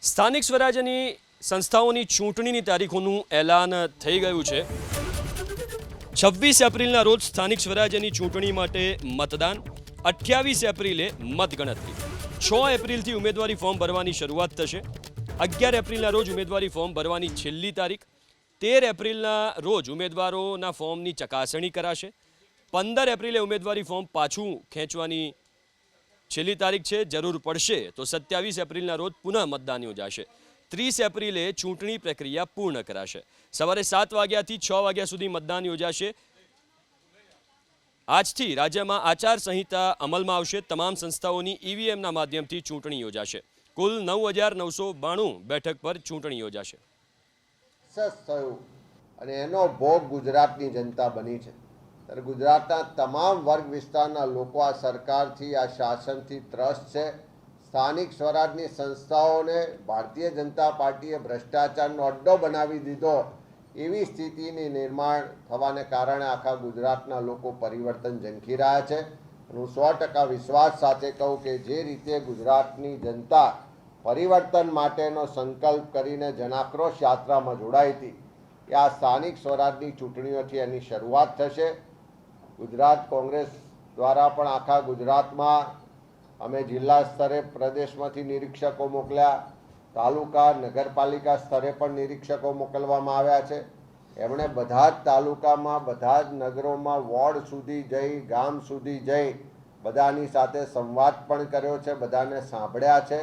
સ્થાનિક સ્વરાજ્યની સંસ્થાઓની ચૂંટણીની તારીખોનું એલાન થઈ ગયું છે। 26 એપ્રિલના રોજ સ્થાનિક સ્વરાજ્યની ચૂંટણી માટે મતદાન, 28 એપ્રિલે મતગણતરી, 6 એપ્રિલથી ઉમેદવારી ફોર્મ ભરવાની શરૂઆત થશે, 11 એપ્રિલના રોજ ઉમેદવારી ફોર્મ ભરવાની છેલ્લી તારીખ, 13 એપ્રિલના રોજ ઉમેદવારોના ફોર્મની ચકાસણી કરાશે, 15 એપ્રિલે ઉમેદવારી ફોર્મ પાછું ખેંચવાની છેલ્લી તારીખ છે। જરૂર પડશે તો 27 એપ્રિલના રોજ પુનઃ મતદાન યોજાશે। 30 એપ્રિલે ચૂંટણી પ્રક્રિયા પૂર્ણ કરાશે। સવારે 7 વાગ્યાથી 6 વાગ્યા સુધી મતદાન યોજાશે। આજથી રાજ્યમાં આચાર સંહિતા અમલમાં આવશે। તમામ સંસ્થાઓની ઈવીએમના માધ્યમથી ચૂંટણી યોજાશે। કુલ 9,992 બેઠક પર ચૂંટણી યોજાશે। થયું અને એનો ભોગ ગુજરાતની જનતા બની છે। ત્યારે ગુજરાતના તમામ વર્ગ વિસ્તારના લોકો આ સરકારથી, આ શાસનથી ત્રસ્ત છે। સ્થાનિક સ્વરાજની સંસ્થાઓને ભારતીય જનતા પાર્ટીએ ભ્રષ્ટાચારનો અડ્ડો બનાવી દીધો, એવી સ્થિતિની નિર્માણ થવાને કારણે આખા ગુજરાતના લોકો પરિવર્તન ઝંખી રહ્યા છે। હું 100% વિશ્વાસ સાથે કહું કે જે રીતે ગુજરાતની જનતા પરિવર્તન માટેનો સંકલ્પ કરીને જનાક્રોશ યાત્રામાં જોડાઈ હતી, કે આ સ્થાનિક સ્વરાજની ચૂંટણીઓથી એની શરૂઆત થશે। ગુજરાત કોંગ્રેસ દ્વારા પણ આખા ગુજરાતમાં અમે જિલ્લા સ્તરે પ્રદેશમાંથી નિરીક્ષકો મોકલ્યા, તાલુકા નગરપાલિકા સ્તરે પણ નિરીક્ષકો મોકલવામાં આવ્યા છે। એમણે બધા જ તાલુકામાં, બધા જ નગરોમાં, વોર્ડ સુધી જઈ, ગામ સુધી જઈ બધાની સાથે સંવાદ પણ કર્યો છે, બધાને સાંભળ્યા છે।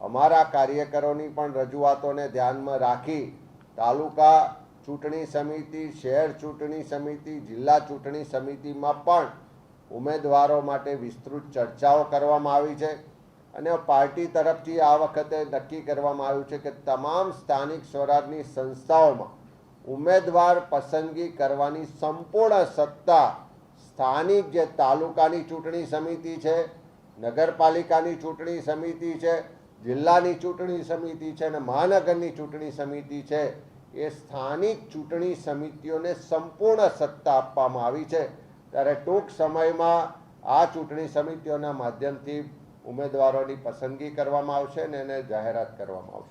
અમારા કાર્યકરોની પણ રજૂઆતોને ધ્યાનમાં રાખી તાલુકા ચૂંટણી સમિતિ, શહેર ચૂંટણી સમિતિ, જિલ્લા ચૂંટણી સમિતિમાં પણ ઉમેદવારો માટે વિસ્તૃત ચર્ચાઓ કરવામાં આવી છે। અને પાર્ટી તરફથી આ વખતે નક્કી કરવામાં આવ્યું છે કે તમામ સ્થાનિક સ્વરાજની સંસ્થાઓમાં ઉમેદવાર પસંદગી કરવાની સંપૂર્ણ સત્તા સ્થાનિક જે તાલુકાની ચૂંટણી સમિતિ છે, નગરપાલિકાની ચૂંટણી સમિતિ છે, જિલ્લાની ચૂંટણી સમિતિ છે અને મહાનગરની ચૂંટણી સમિતિ છે, એ સ્થાનિક ચૂંટણી સમિતિઓને સંપૂર્ણ સત્તા આપવામાં આવી છે। ત્યારે ટૂંક સમયમાં આ ચૂંટણી સમિતિઓના માધ્યમથી ઉમેદવારોની પસંદગી કરવામાં આવશે અને એને જાહેરાત કરવામાં આવશે।